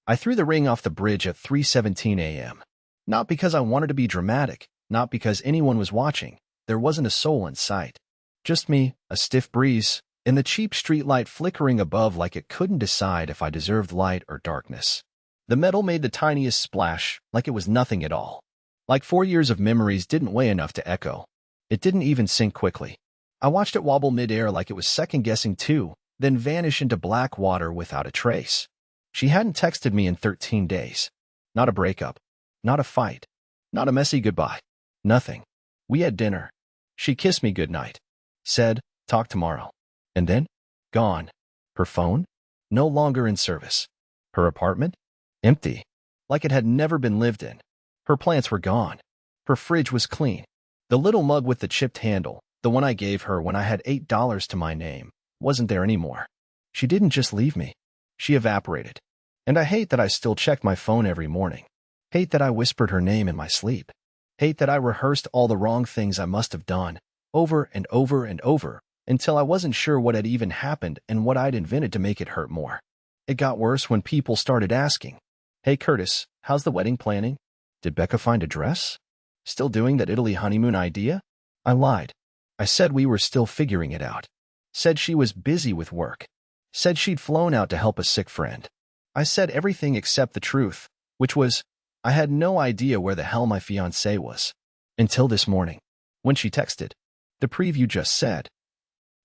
I threw the ring off the bridge at 3:17 a.m. Not because I wanted to be dramatic, not because anyone was watching. There wasn't a soul in sight. Just me, a stiff breeze, and the cheap streetlight flickering above like it couldn't decide if I deserved light or darkness. The metal made the tiniest splash, like it was nothing at all. Like 4 years of memories didn't weigh enough to echo. It didn't even sink quickly. I watched it wobble midair like it was second-guessing too, then vanish into black water without a trace. She hadn't texted me in 13 days. Not a breakup. Not a fight. Not a messy goodbye. Nothing. We had dinner. She kissed me goodnight. Said, talk tomorrow. And then? Gone. Her phone? No longer in service. Her apartment? Empty. Like it had never been lived in. Her plants were gone. Her fridge was clean. The little mug with the chipped handle, the one I gave her when I had $8 to my name, wasn't there anymore. She didn't just leave me. She evaporated. And I hate that I still checked my phone every morning. Hate that I whispered her name in my sleep. Hate that I rehearsed all the wrong things I must have done, over and over and over, until I wasn't sure what had even happened and what I'd invented to make it hurt more. It got worse when people started asking, "Hey Curtis, how's the wedding planning? Did Becca find a dress? Still doing that Italy honeymoon idea?" I lied. I said we were still figuring it out. Said she was busy with work. Said she'd flown out to help a sick friend. I said everything except the truth, which was, I had no idea where the hell my fiancée was. Until this morning, when she texted, the preview just said,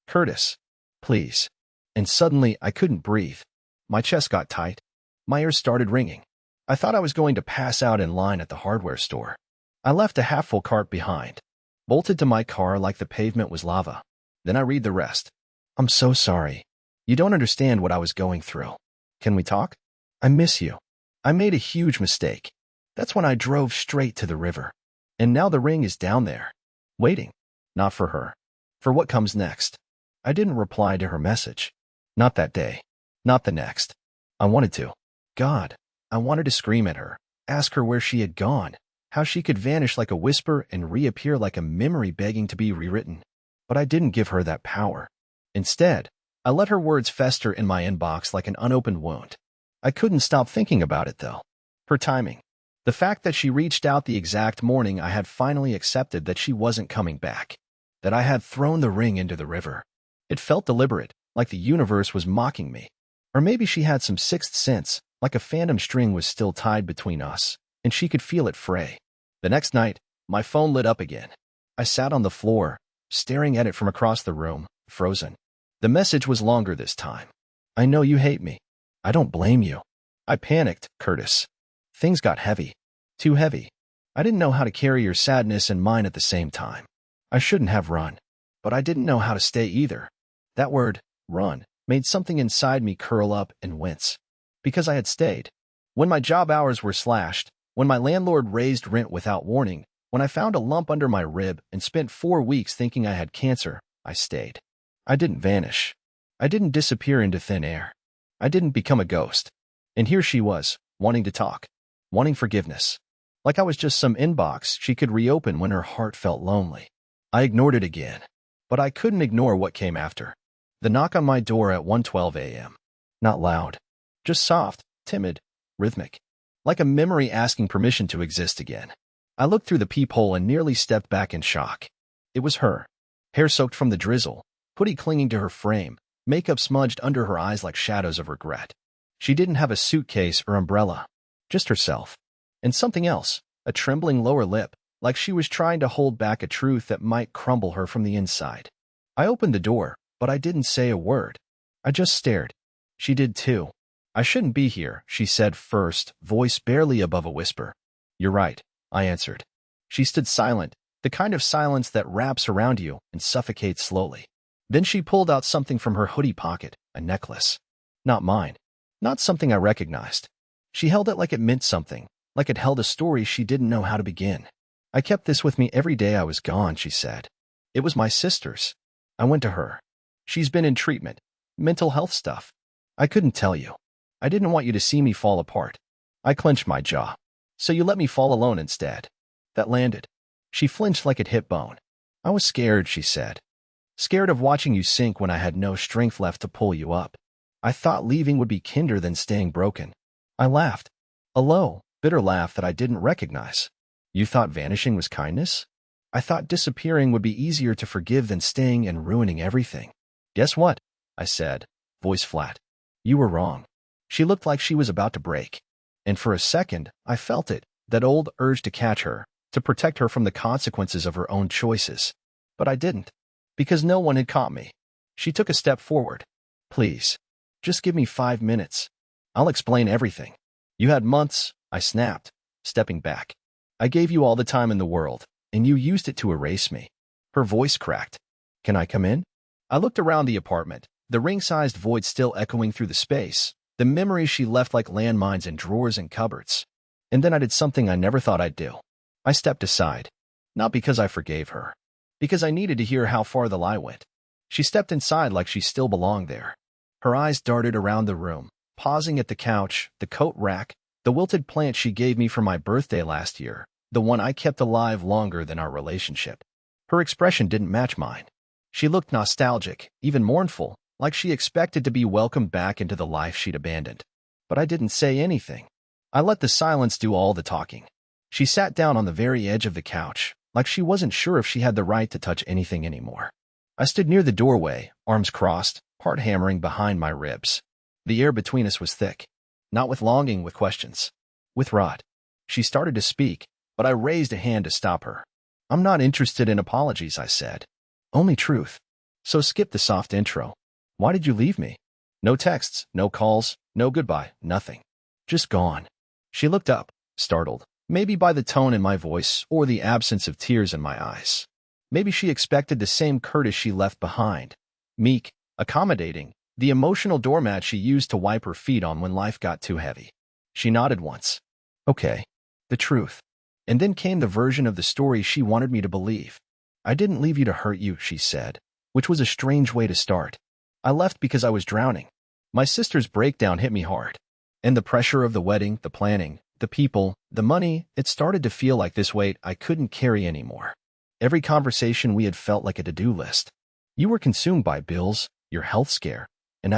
"Curtis, please." And suddenly I couldn't breathe. My chest got tight. My ears started ringing. I thought I was going to pass out in line at the hardware store. I left a half-full cart behind, bolted to my car like the pavement was lava. Then I read the rest. "I'm so sorry. You don't understand what I was going through. Can we talk? I miss you. I made a huge mistake. That's when I drove straight to the river. And now the ring is down there, waiting. Not for her. For what comes next." I didn't reply to her message. Not that day. Not the next. I wanted to. God, I wanted to scream at her, ask her where she had gone, how she could vanish like a whisper and reappear like a memory begging to be rewritten. But I didn't give her that power. Instead, I let her words fester in my inbox like an unopened wound. I couldn't stop thinking about it, though. Her timing. The fact that she reached out the exact morning I had finally accepted that she wasn't coming back. That I had thrown the ring into the river. It felt deliberate, like the universe was mocking me. Or maybe she had some sixth sense, like a phantom string was still tied between us, and she could feel it fray. The next night, my phone lit up again. I sat on the floor, staring at it from across the room, frozen. The message was longer this time. "I know you hate me. I don't blame you." I panicked, Curtis. Things got heavy. Too heavy. I didn't know how to carry your sadness and mine at the same time. I shouldn't have run. But I didn't know how to stay either. That word, run, made something inside me curl up and wince. Because I had stayed. When my job hours were slashed, when my landlord raised rent without warning, when I found a lump under my rib and spent 4 weeks thinking I had cancer, I stayed. I didn't vanish. I didn't disappear into thin air. I didn't become a ghost. And here she was, wanting to talk, wanting forgiveness. Like I was just some inbox she could reopen when her heart felt lonely. I ignored it again. But I couldn't ignore what came after. The knock on my door at 1:12 a.m. Not loud. Just soft, timid, rhythmic. Like a memory asking permission to exist again. I looked through the peephole and nearly stepped back in shock. It was her. Hair soaked from the drizzle, hoodie clinging to her frame, makeup smudged under her eyes like shadows of regret. She didn't have a suitcase or umbrella. Just herself. And something else, a trembling lower lip, like she was trying to hold back a truth that might crumble her from the inside. I opened the door, but I didn't say a word. I just stared. She did too. "I shouldn't be here," she said first, voice barely above a whisper. "You're right," I answered. She stood silent, the kind of silence that wraps around you and suffocates slowly. Then she pulled out something from her hoodie pocket, a necklace. Not mine. Not something I recognized. She held it like it meant something, like it held a story she didn't know how to begin. "I kept this with me every day I was gone," she said. "It was my sister's." I went to her. "She's been in treatment. Mental health stuff. I couldn't tell you. I didn't want you to see me fall apart." I clenched my jaw. "So you let me fall alone instead." That landed. She flinched like it hit bone. "I was scared," she said. "Scared of watching you sink when I had no strength left to pull you up. I thought leaving would be kinder than staying broken." I laughed. A low, bitter laugh that I didn't recognize. You thought vanishing was kindness? I thought disappearing would be easier to forgive than staying and ruining everything. Guess what? I said, voice flat. You were wrong. She looked like she was about to break. And for a second, I felt it, that old urge to catch her, to protect her from the consequences of her own choices. But I didn't, because no one had caught me. She took a step forward. Please, just give me 5 minutes. I'll explain everything. You had months, I snapped, stepping back. I gave you all the time in the world, and you used it to erase me. Her voice cracked. Can I come in? I looked around the apartment, the ring-sized void still echoing through the space, the memories she left like landmines in drawers and cupboards. And then I did something I never thought I'd do. I stepped aside. Not because I forgave her. Because I needed to hear how far the lie went. She stepped inside like she still belonged there. Her eyes darted around the room, pausing at the couch, the coat rack, the wilted plant she gave me for my birthday last year, the one I kept alive longer than our relationship. Her expression didn't match mine. She looked nostalgic, even mournful, like she expected to be welcomed back into the life she'd abandoned. But I didn't say anything. I let the silence do all the talking. She sat down on the very edge of the couch, like she wasn't sure if she had the right to touch anything anymore. I stood near the doorway, arms crossed, heart hammering behind my ribs. The air between us was thick. Not with longing, with questions. With rot. She started to speak, but I raised a hand to stop her. I'm not interested in apologies, I said. Only truth. So skip the soft intro. Why did you leave me? No texts, no calls, no goodbye, nothing. Just gone. She looked up, startled, maybe by the tone in my voice or the absence of tears in my eyes. Maybe she expected the same Curtis she left behind. Meek, accommodating, the emotional doormat she used to wipe her feet on when life got too heavy. She nodded once. Okay. The truth. And then came the version of the story she wanted me to believe. I didn't leave you to hurt you, she said, which was a strange way to start. I left because I was drowning. My sister's breakdown hit me hard. And the pressure of the wedding, the planning, the people, the money, it started to feel like this weight I couldn't carry anymore. Every conversation we had felt like a to-do list. You were consumed by bills, your health scare, and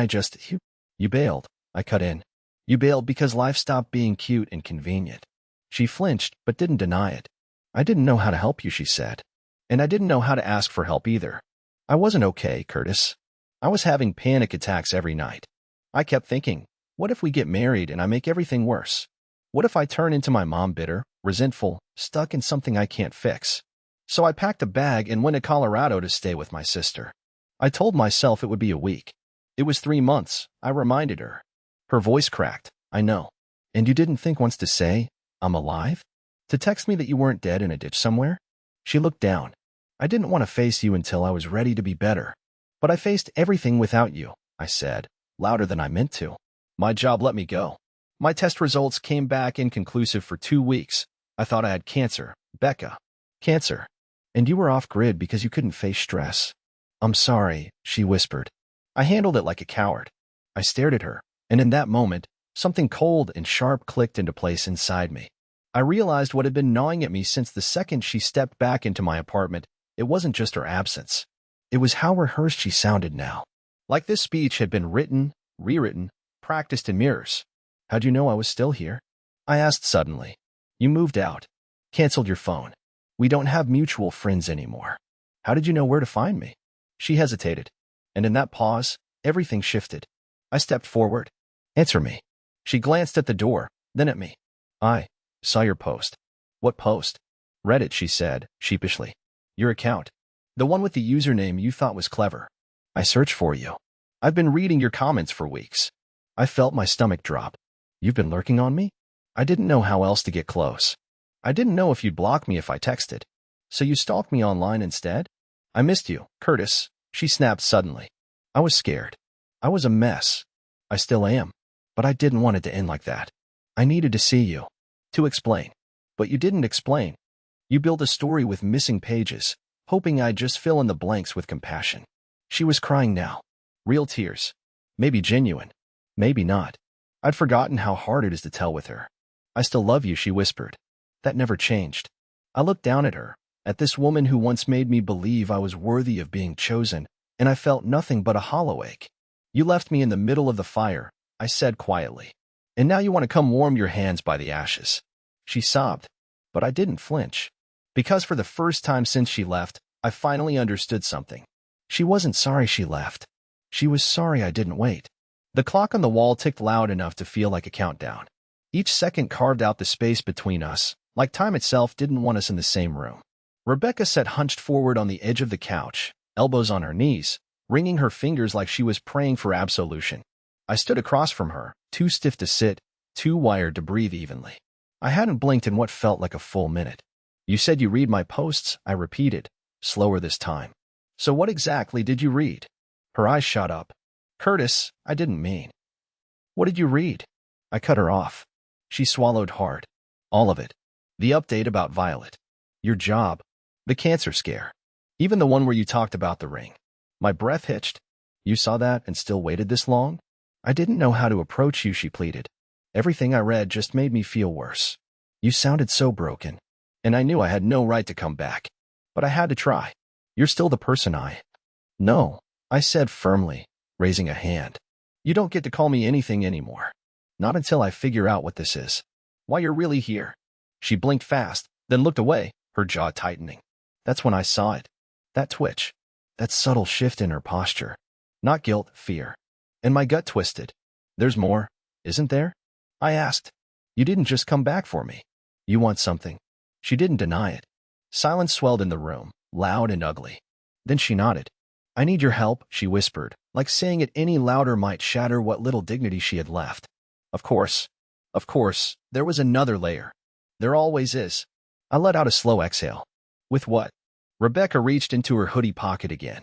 you bailed, I cut in. You bailed because life stopped being cute and convenient. She flinched, but didn't deny it. I didn't know how to help you, she said. And I didn't know how to ask for help either. I wasn't okay, Curtis. I was having panic attacks every night. I kept thinking, what if we get married and I make everything worse? What if I turn into my mom, bitter, resentful, stuck in something I can't fix? So I packed a bag and went to Colorado to stay with my sister. I told myself it would be a week. It was 3 months, I reminded her. Her voice cracked. I know. And you didn't think once to say, I'm alive? To text me that you weren't dead in a ditch somewhere? She looked down. I didn't want to face you until I was ready to be better. But I faced everything without you, I said, louder than I meant to. My job let me go. My test results came back inconclusive for 2 weeks. I thought I had cancer, Becca. Cancer. And you were off-grid because you couldn't face stress. I'm sorry, she whispered. I handled it like a coward. I stared at her, and in that moment, something cold and sharp clicked into place inside me. I realized what had been gnawing at me since the second she stepped back into my apartment. It wasn't just her absence. It was how rehearsed she sounded now. Like this speech had been written, rewritten, practiced in mirrors. How'd you know I was still here? I asked suddenly. You moved out. Canceled your phone. We don't have mutual friends anymore. How did you know where to find me? She hesitated. And in that pause, everything shifted. I stepped forward. Answer me. She glanced at the door, then at me. I saw your post. What post? Read it, she said, sheepishly. Your account. The one with the username you thought was clever. I searched for you. I've been reading your comments for weeks. I felt my stomach drop. You've been lurking on me? I didn't know how else to get close. I didn't know if you'd block me if I texted. So you stalked me online instead? I missed you, Curtis, she snapped suddenly. I was scared. I was a mess. I still am. But I didn't want it to end like that. I needed to see you. To explain. But you didn't explain. You built a story with missing pages, hoping I'd just fill in the blanks with compassion. She was crying now. Real tears. Maybe genuine. Maybe not. I'd forgotten how hard it is to tell with her. I still love you, she whispered. That never changed. I looked down at her, at this woman who once made me believe I was worthy of being chosen, and I felt nothing but a hollow ache. You left me in the middle of the fire, I said quietly. And now you want to come warm your hands by the ashes. She sobbed, but I didn't flinch. Because for the first time since she left, I finally understood something. She wasn't sorry she left. She was sorry I didn't wait. The clock on the wall ticked loud enough to feel like a countdown. Each second carved out the space between us, like time itself didn't want us in the same room. Rebecca sat hunched forward on the edge of the couch, elbows on her knees, wringing her fingers like she was praying for absolution. I stood across from her, too stiff to sit, too wired to breathe evenly. I hadn't blinked in what felt like a full minute. You said you read my posts, I repeated, slower this time. So what exactly did you read? Her eyes shot up. Curtis, I didn't mean. What did you read? I cut her off. She swallowed hard. All of it. The update about Violet. Your job. The cancer scare. Even the one where you talked about the ring. My breath hitched. You saw that and still waited this long? I didn't know how to approach you, she pleaded. Everything I read just made me feel worse. You sounded so broken. And I knew I had no right to come back. But I had to try. You're still the person I... No, I said firmly, raising a hand. You don't get to call me anything anymore. Not until I figure out what this is. Why you're really here. She blinked fast, then looked away, her jaw tightening. That's when I saw it. That twitch. That subtle shift in her posture. Not guilt, fear. And my gut twisted. There's more, isn't there? I asked. You didn't just come back for me. You want something. She didn't deny it. Silence swelled in the room, loud and ugly. Then she nodded. I need your help, she whispered, like saying it any louder might shatter what little dignity she had left. Of course, there was another layer. There always is. I let out a slow exhale. With what? Rebecca reached into her hoodie pocket again.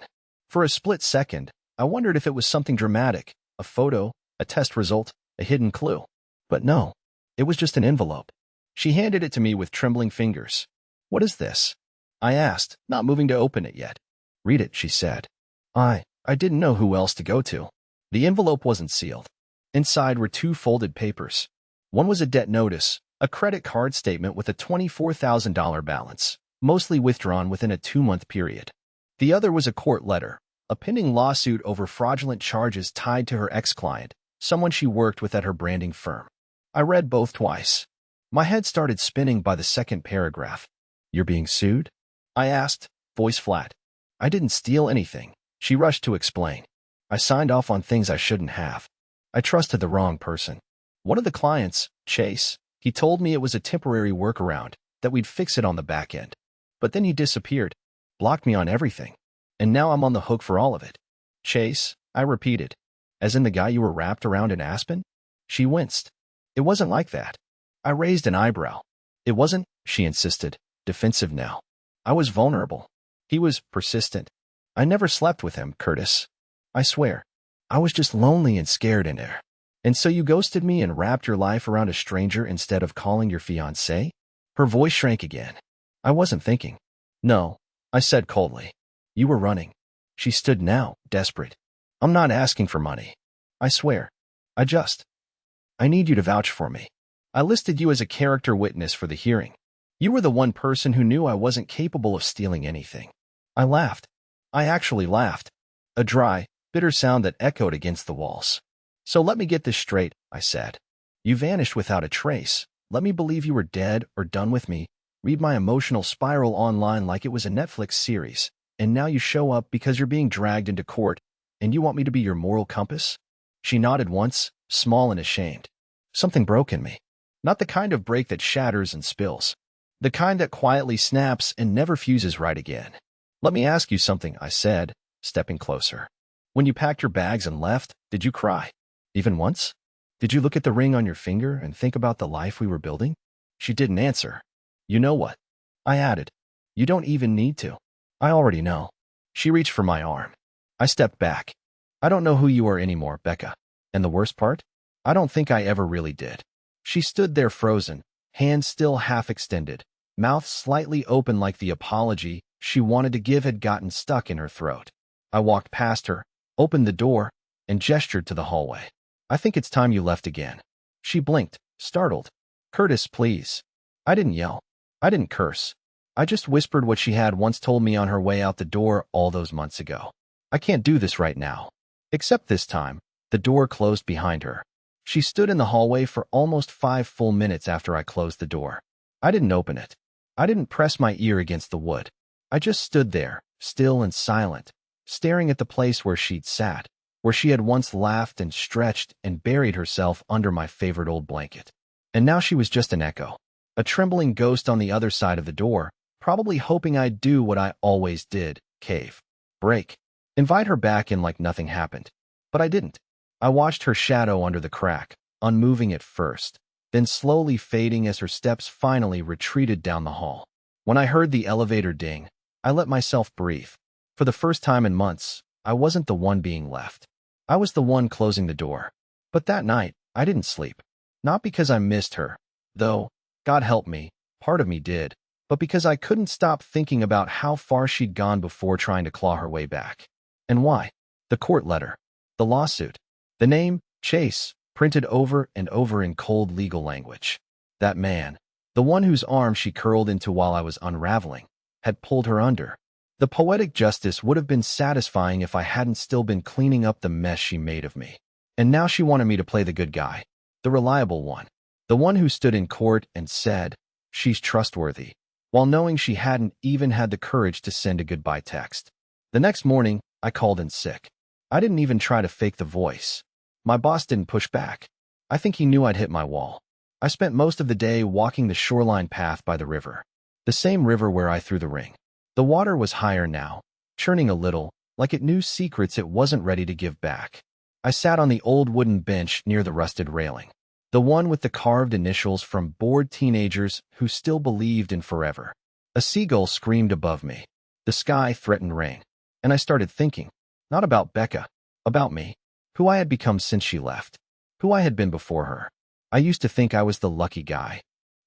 For a split second, I wondered if it was something dramatic, a photo, a test result, a hidden clue. But no, it was just an envelope. She handed it to me with trembling fingers. What is this? I asked, not moving to open it yet. Read it, she said. I didn't know who else to go to. The envelope wasn't sealed. Inside were two folded papers. One was a debt notice, a credit card statement with a $24,000 balance, mostly withdrawn within a 2-month period. The other was a court letter, a pending lawsuit over fraudulent charges tied to her ex-client, someone she worked with at her branding firm. I read both twice. My head started spinning by the second paragraph. You're being sued? I asked, voice flat. I didn't steal anything, she rushed to explain. I signed off on things I shouldn't have. I trusted the wrong person. One of the clients, Chase, he told me it was a temporary workaround, that we'd fix it on the back end. But then he disappeared, blocked me on everything. And now I'm on the hook for all of it. Chase, I repeated. As in the guy you were wrapped around in Aspen? She winced. It wasn't like that. I raised an eyebrow. It wasn't, she insisted, defensive now. I was vulnerable. He was persistent. I never slept with him, Curtis. I swear. I was just lonely and scared in there. And so you ghosted me and wrapped your life around a stranger instead of calling your fiancée? Her voice shrank again. I wasn't thinking. No, I said coldly. You were running. She stood now, desperate. I'm not asking for money. I swear. I need you to vouch for me. I listed you as a character witness for the hearing. You were the one person who knew I wasn't capable of stealing anything. I laughed. I actually laughed. A dry, bitter sound that echoed against the walls. So let me get this straight, I said. You vanished without a trace. Let me believe you were dead or done with me. Read my emotional spiral online like it was a Netflix series. And now you show up because you're being dragged into court, and you want me to be your moral compass? She nodded once, small and ashamed. Something broke in me. Not the kind of break that shatters and spills. The kind that quietly snaps and never fuses right again. Let me ask you something, I said, stepping closer. When you packed your bags and left, did you cry? Even once? Did you look at the ring on your finger and think about the life we were building? She didn't answer. You know what? I added. You don't even need to. I already know. She reached for my arm. I stepped back. I don't know who you are anymore, Becca. And the worst part? I don't think I ever really did. She stood there frozen, hands still half extended, mouth slightly open like the apology she wanted to give had gotten stuck in her throat. I walked past her, opened the door, and gestured to the hallway. I think it's time you left again. She blinked, startled. Curtis, please. I didn't yell. I didn't curse. I just whispered what she had once told me on her way out the door all those months ago. I can't do this right now. Except this time, the door closed behind her. She stood in the hallway for almost 5 full minutes after I closed the door. I didn't open it. I didn't press my ear against the wood. I just stood there, still and silent, staring at the place where she'd sat, where she had once laughed and stretched and buried herself under my favorite old blanket. And now she was just an echo, a trembling ghost on the other side of the door, probably hoping I'd do what I always did, cave, break, invite her back in like nothing happened. But I didn't. I watched her shadow under the crack, unmoving at first, then slowly fading as her steps finally retreated down the hall. When I heard the elevator ding, I let myself breathe. For the first time in months, I wasn't the one being left. I was the one closing the door. But that night, I didn't sleep. Not because I missed her, though, God help me, part of me did, but because I couldn't stop thinking about how far she'd gone before trying to claw her way back. And why? The court letter. The lawsuit. The name, Chase, printed over and over in cold legal language. That man, the one whose arm she curled into while I was unraveling, had pulled her under. The poetic justice would have been satisfying if I hadn't still been cleaning up the mess she made of me. And now she wanted me to play the good guy, the reliable one, the one who stood in court and said, she's trustworthy, while knowing she hadn't even had the courage to send a goodbye text. The next morning, I called in sick. I didn't even try to fake the voice. My boss didn't push back. I think he knew I'd hit my wall. I spent most of the day walking the shoreline path by the river. The same river where I threw the ring. The water was higher now, churning a little, like it knew secrets it wasn't ready to give back. I sat on the old wooden bench near the rusted railing, the one with the carved initials from bored teenagers who still believed in forever. A seagull screamed above me. The sky threatened rain. And I started thinking, not about Becca, about me, who I had become since she left, who I had been before her. I used to think I was the lucky guy,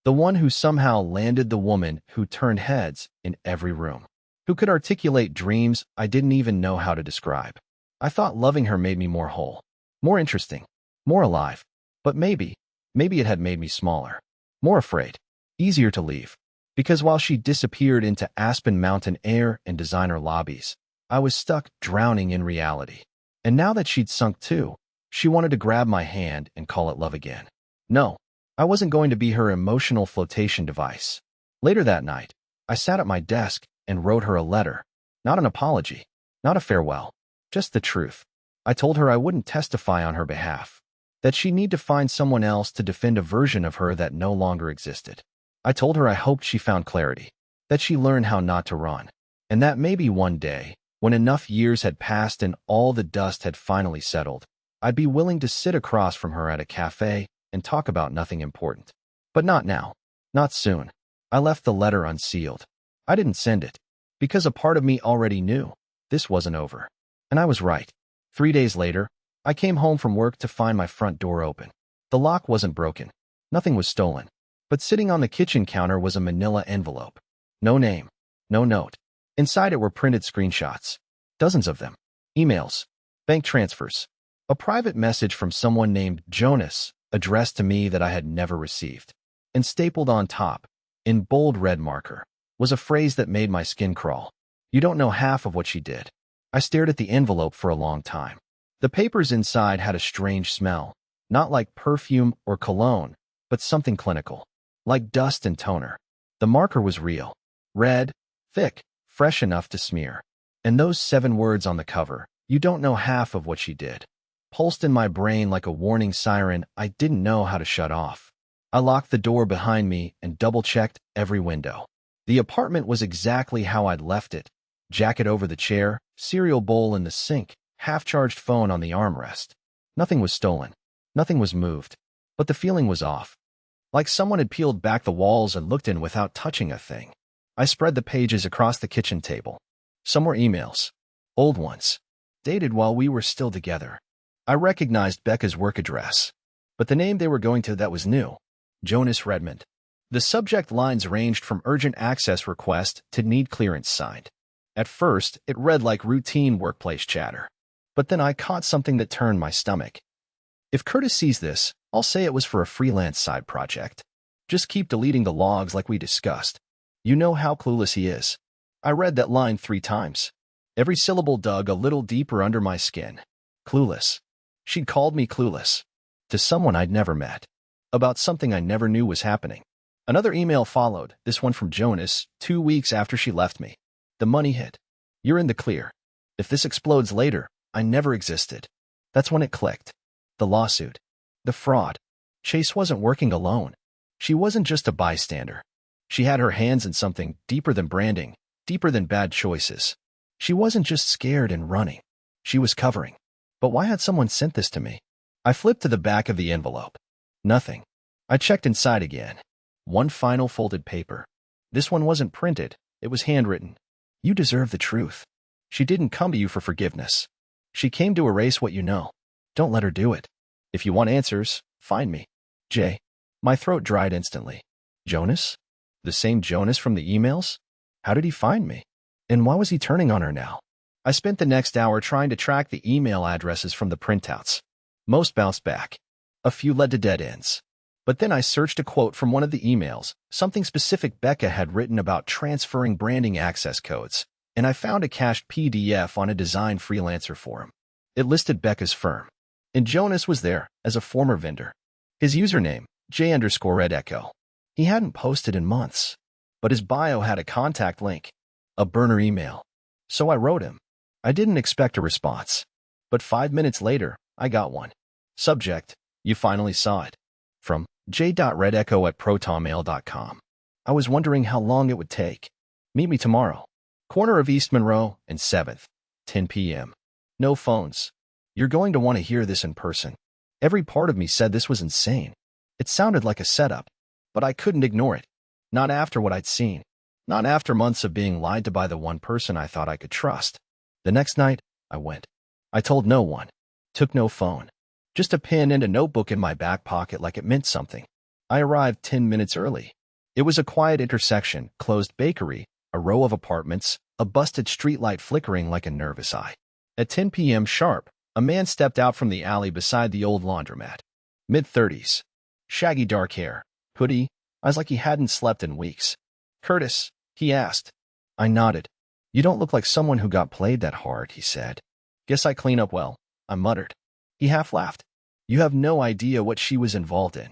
the one who somehow landed the woman who turned heads in every room, who could articulate dreams I didn't even know how to describe. I thought loving her made me more whole, more interesting, more alive. But maybe it had made me smaller, more afraid, easier to leave. Because while she disappeared into Aspen Mountain air and designer lobbies, I was stuck drowning in reality. And now that she'd sunk too, she wanted to grab my hand and call it love again. No, I wasn't going to be her emotional flotation device. Later that night, I sat at my desk and wrote her a letter. Not an apology, not a farewell, just the truth. I told her I wouldn't testify on her behalf, that she'd need to find someone else to defend a version of her that no longer existed. I told her I hoped she found clarity, that she learned how not to run, and that maybe one day, when enough years had passed and all the dust had finally settled, I'd be willing to sit across from her at a cafe and talk about nothing important. But not now. Not soon. I left the letter unsealed. I didn't send it, because a part of me already knew this wasn't over. And I was right. 3 days later, I came home from work to find my front door open. The lock wasn't broken. Nothing was stolen. But sitting on the kitchen counter was a manila envelope. No name. No note. Inside it were printed screenshots. Dozens of them. Emails. Bank transfers. A private message from someone named Jonas, addressed to me that I had never received. And stapled on top, in bold red marker, was a phrase that made my skin crawl. You don't know half of what she did. I stared at the envelope for a long time. The papers inside had a strange smell, not like perfume or cologne, but something clinical, like dust and toner. The marker was real. Red, thick, fresh enough to smear. And those 7 words on the cover, you don't know half of what she did, pulsed in my brain like a warning siren I didn't know how to shut off. I locked the door behind me and double-checked every window. The apartment was exactly how I'd left it. Jacket over the chair, cereal bowl in the sink, half-charged phone on the armrest. Nothing was stolen. Nothing was moved. But the feeling was off. Like someone had peeled back the walls and looked in without touching a thing. I spread the pages across the kitchen table. Some were emails. Old ones. Dated while we were still together. I recognized Becca's work address. But the name they were going to that was new. Jonas Redmond. The subject lines ranged from urgent access request to need clearance signed. At first, it read like routine workplace chatter. But then I caught something that turned my stomach. If Curtis sees this, I'll say it was for a freelance side project. Just keep deleting the logs like we discussed. You know how clueless he is. I read that line 3 times. Every syllable dug a little deeper under my skin. Clueless. She'd called me clueless. to someone I'd never met, about something I never knew was happening. Another email followed, this one from Jonas, 2 weeks after she left me. The money hit. You're in the clear. If this explodes later, I never existed. That's when it clicked. The lawsuit. The fraud. Chase wasn't working alone. She wasn't just a bystander. She had her hands in something deeper than branding, deeper than bad choices. She wasn't just scared and running. She was covering. But why had someone sent this to me? I flipped to the back of the envelope. Nothing. I checked inside again. One final folded paper. This one wasn't printed. It was handwritten. You deserve the truth. She didn't come to you for forgiveness. She came to erase what you know. Don't let her do it. If you want answers, find me. Jay. My throat dried instantly. Jonas? The same Jonas from the emails? How did he find me? And why was he turning on her now? I spent the next hour trying to track the email addresses from the printouts. Most bounced back. A few led to dead ends. But then I searched a quote from one of the emails, something specific Becca had written about transferring branding access codes, and I found a cached PDF on a design freelancer forum. It listed Becca's firm. And Jonas was there as a former vendor. His username, J_Red_Echo. He hadn't posted in months, but his bio had a contact link, a burner email. So I wrote him. I didn't expect a response. But 5 minutes later, I got one. Subject, you finally saw it. From j.redecho@protonmail.com. I was wondering how long it would take. Meet me tomorrow. Corner of East Monroe and 7th, 10 p.m. No phones. You're going to want to hear this in person. Every part of me said this was insane. It sounded like a setup, but I couldn't ignore it. Not after what I'd seen. Not after months of being lied to by the one person I thought I could trust. The next night, I went. I told no one. Took no phone. Just a pen and a notebook in my back pocket like it meant something. I arrived 10 minutes early. It was a quiet intersection, closed bakery, a row of apartments, a busted streetlight flickering like a nervous eye. At 10 p.m. sharp, a man stepped out from the alley beside the old laundromat. Mid-30s. Shaggy dark hair. Hoodie. Eyes like he hadn't slept in weeks. Curtis, he asked. I nodded. You don't look like someone who got played that hard, he said. Guess I clean up well, I muttered. He half laughed. You have no idea what she was involved in.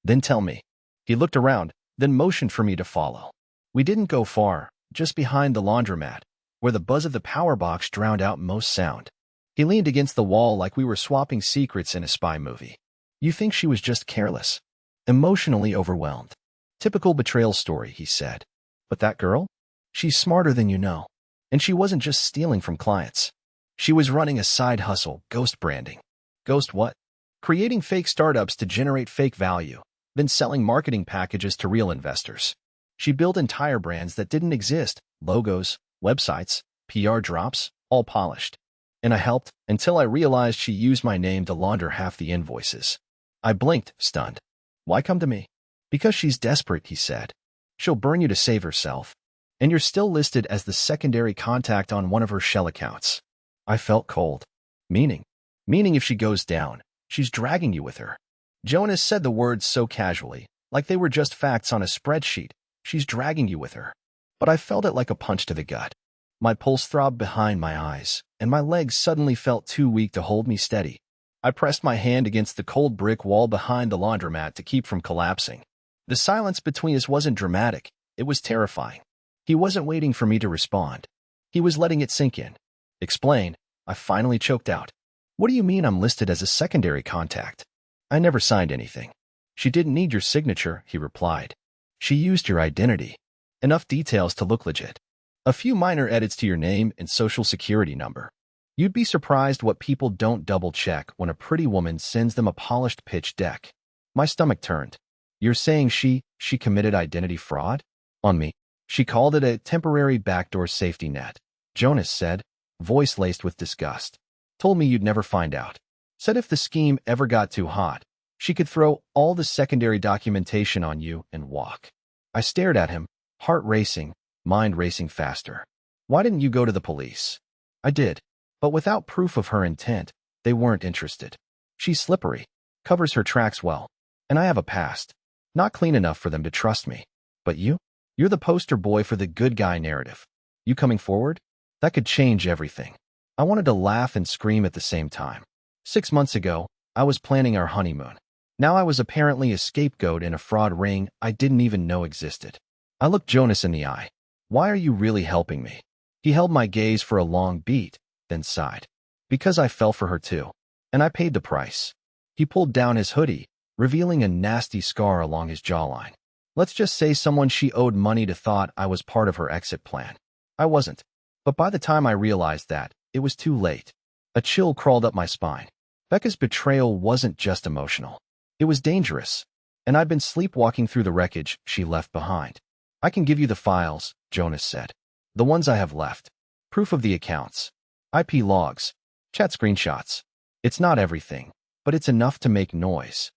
Then tell me. He looked around, then motioned for me to follow. We didn't go far, just behind the laundromat, where the buzz of the power box drowned out most sound. He leaned against the wall like we were swapping secrets in a spy movie. You think she was just careless, emotionally overwhelmed. Typical betrayal story, he said. But that girl? She's smarter than you know. And she wasn't just stealing from clients. She was running a side hustle, ghost branding. Ghost what? Creating fake startups to generate fake value, then selling marketing packages to real investors. She built entire brands that didn't exist, logos, websites, PR drops, all polished. And I helped until I realized she used my name to launder half the invoices. I blinked, stunned. Why come to me? Because she's desperate, he said. She'll burn you to save herself. And you're still listed as the secondary contact on one of her shell accounts. I felt cold. Meaning if she goes down, she's dragging you with her. Jonas said the words so casually, like they were just facts on a spreadsheet. She's dragging you with her. But I felt it like a punch to the gut. My pulse throbbed behind my eyes, and my legs suddenly felt too weak to hold me steady. I pressed my hand against the cold brick wall behind the laundromat to keep from collapsing. The silence between us wasn't dramatic. It was terrifying. He wasn't waiting for me to respond. He was letting it sink in. Explain, I finally choked out. What do you mean I'm listed as a secondary contact? I never signed anything. She didn't need your signature, he replied. She used your identity. Enough details to look legit. A few minor edits to your name and social security number. You'd be surprised what people don't double-check when a pretty woman sends them a polished pitch deck. My stomach turned. You're saying she committed identity fraud? On me. She called it a temporary backdoor safety net. Jonas said, voice laced with disgust. Told me you'd never find out. Said if the scheme ever got too hot, she could throw all the secondary documentation on you and walk. I stared at him, heart racing, mind racing faster. Why didn't you go to the police? I did, but without proof of her intent, they weren't interested. She's slippery, covers her tracks well, and I have a past. Not clean enough for them to trust me. But you? You're the poster boy for the good guy narrative. You coming forward? That could change everything. I wanted to laugh and scream at the same time. 6 months ago, I was planning our honeymoon. Now I was apparently a scapegoat in a fraud ring I didn't even know existed. I looked Jonas in the eye. Why are you really helping me? He held my gaze for a long beat, then sighed. Because I fell for her too. And I paid the price. He pulled down his hoodie, revealing a nasty scar along his jawline. Let's just say someone she owed money to thought I was part of her exit plan. I wasn't. But by the time I realized that, it was too late. A chill crawled up my spine. Becca's betrayal wasn't just emotional. It was dangerous. And I'd been sleepwalking through the wreckage she left behind. I can give you the files, Jonas said. The ones I have left. Proof of the accounts. IP logs. Chat screenshots. It's not everything, but it's enough to make noise.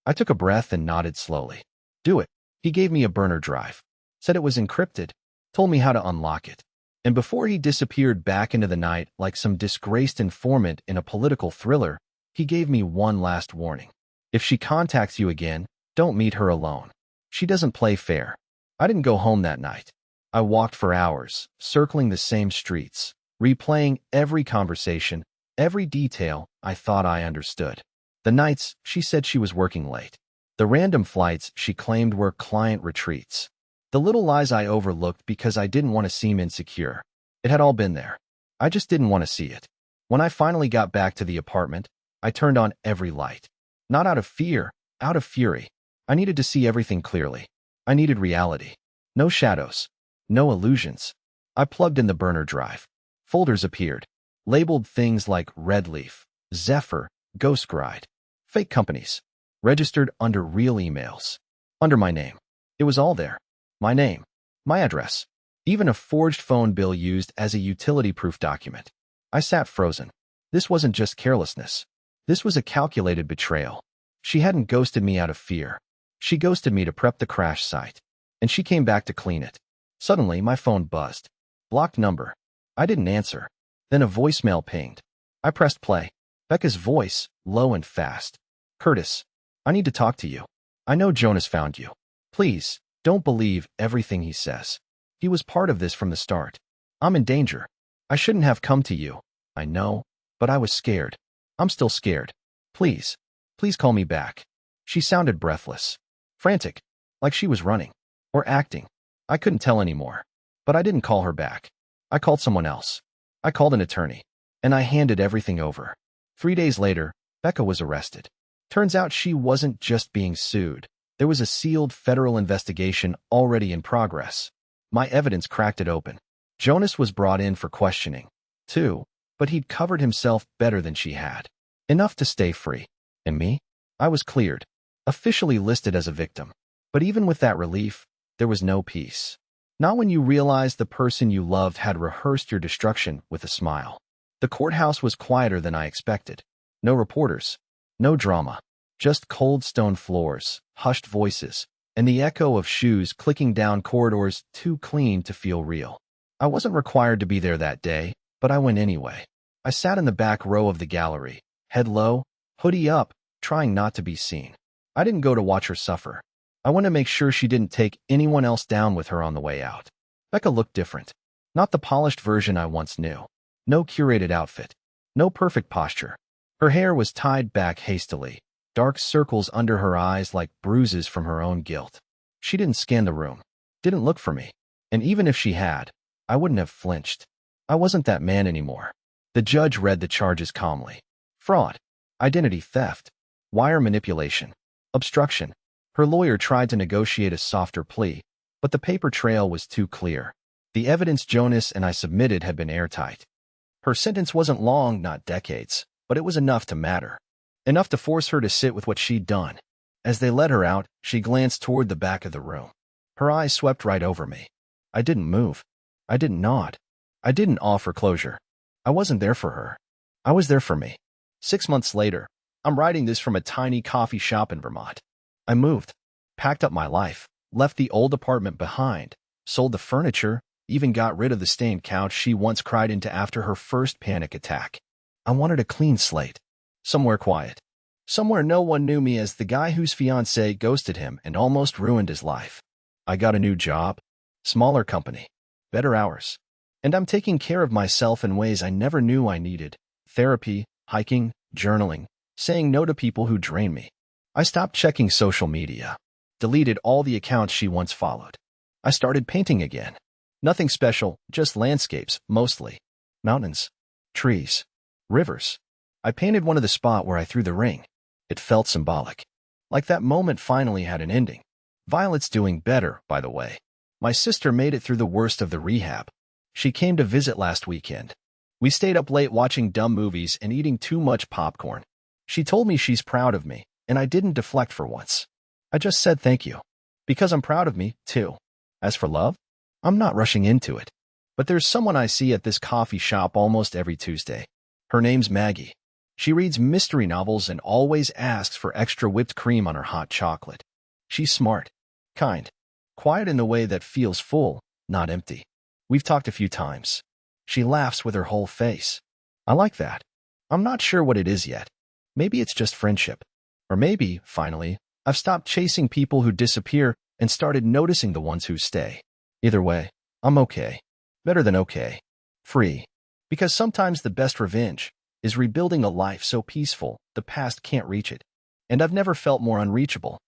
I took a breath and nodded slowly. Do it. He gave me a burner drive. Said it was encrypted. Told me how to unlock it. And before he disappeared back into the night like some disgraced informant in a political thriller, he gave me one last warning. If she contacts you again, don't meet her alone. She doesn't play fair. I didn't go home that night. I walked for hours, circling the same streets, replaying every conversation, every detail I thought I understood. The nights she said she was working late. The random flights she claimed were client retreats. The little lies I overlooked because I didn't want to seem insecure. It had all been there. I just didn't want to see it. When I finally got back to the apartment, I turned on every light. Not out of fear, out of fury. I needed to see everything clearly. I needed reality. No shadows. No illusions. I plugged in the burner drive. Folders appeared, labeled things like Red Leaf, Zephyr, Ghost Ride. Fake companies. Registered under real emails. Under my name. It was all there. My name. My address. Even a forged phone bill used as a utility-proof document. I sat frozen. This wasn't just carelessness. This was a calculated betrayal. She hadn't ghosted me out of fear. She ghosted me to prep the crash site. And she came back to clean it. Suddenly, my phone buzzed. Blocked number. I didn't answer. Then a voicemail pinged. I pressed play. Becca's voice, low and fast. Curtis, I need to talk to you. I know Jonas found you. Please, don't believe everything he says. He was part of this from the start. I'm in danger. I shouldn't have come to you. I know, but I was scared. I'm still scared. Please call me back. She sounded breathless. Frantic. Like she was running. Or acting. I couldn't tell anymore. But I didn't call her back. I called someone else. I called an attorney. And I handed everything over. 3 days later, Becca was arrested. Turns out she wasn't just being sued. There was a sealed federal investigation already in progress. My evidence cracked it open. Jonas was brought in for questioning, too, but he'd covered himself better than she had. Enough to stay free. And me? I was cleared. Officially listed as a victim. But even with that relief, there was no peace. Not when you realized the person you loved had rehearsed your destruction with a smile. The courthouse was quieter than I expected. No reporters. No drama. Just cold stone floors, hushed voices, and the echo of shoes clicking down corridors too clean to feel real. I wasn't required to be there that day, but I went anyway. I sat in the back row of the gallery, head low, hoodie up, trying not to be seen. I didn't go to watch her suffer. I wanted to make sure she didn't take anyone else down with her on the way out. Becca looked different. Not the polished version I once knew. No curated outfit. No perfect posture. Her hair was tied back hastily, dark circles under her eyes like bruises from her own guilt. She didn't scan the room. Didn't look for me. And even if she had, I wouldn't have flinched. I wasn't that man anymore. The judge read the charges calmly. Fraud. Identity theft. Wire manipulation. Obstruction. Her lawyer tried to negotiate a softer plea, but the paper trail was too clear. The evidence Jonas and I submitted had been airtight. Her sentence wasn't long, not decades, but it was enough to matter. Enough to force her to sit with what she'd done. As they let her out, she glanced toward the back of the room. Her eyes swept right over me. I didn't move. I didn't nod. I didn't offer closure. I wasn't there for her. I was there for me. 6 months later, I'm writing this from a tiny coffee shop in Vermont. I moved, packed up my life, left the old apartment behind, sold the furniture, even got rid of the stained couch she once cried into after her first panic attack. I wanted a clean slate. Somewhere quiet. Somewhere no one knew me as the guy whose fiancée ghosted him and almost ruined his life. I got a new job. Smaller company. Better hours. And I'm taking care of myself in ways I never knew I needed. Therapy, hiking, journaling, saying no to people who drain me. I stopped checking social media, deleted all the accounts she once followed. I started painting again. Nothing special, just landscapes, mostly. Mountains, trees, rivers. I painted one of the spot where I threw the ring. It felt symbolic. Like that moment finally had an ending. Violet's doing better, by the way. My sister made it through the worst of the rehab. She came to visit last weekend. We stayed up late watching dumb movies and eating too much popcorn. She told me she's proud of me, and I didn't deflect for once. I just said thank you. Because I'm proud of me, too. As for love, I'm not rushing into it. But there's someone I see at this coffee shop almost every Tuesday. Her name's Maggie. She reads mystery novels and always asks for extra whipped cream on her hot chocolate. She's smart, kind, quiet in a way that feels full, not empty. We've talked a few times. She laughs with her whole face. I like that. I'm not sure what it is yet. Maybe it's just friendship. Or maybe, finally, I've stopped chasing people who disappear and started noticing the ones who stay. Either way, I'm okay. Better than okay. Free. Because sometimes the best revenge is rebuilding a life so peaceful the past can't reach it. And I've never felt more unreachable.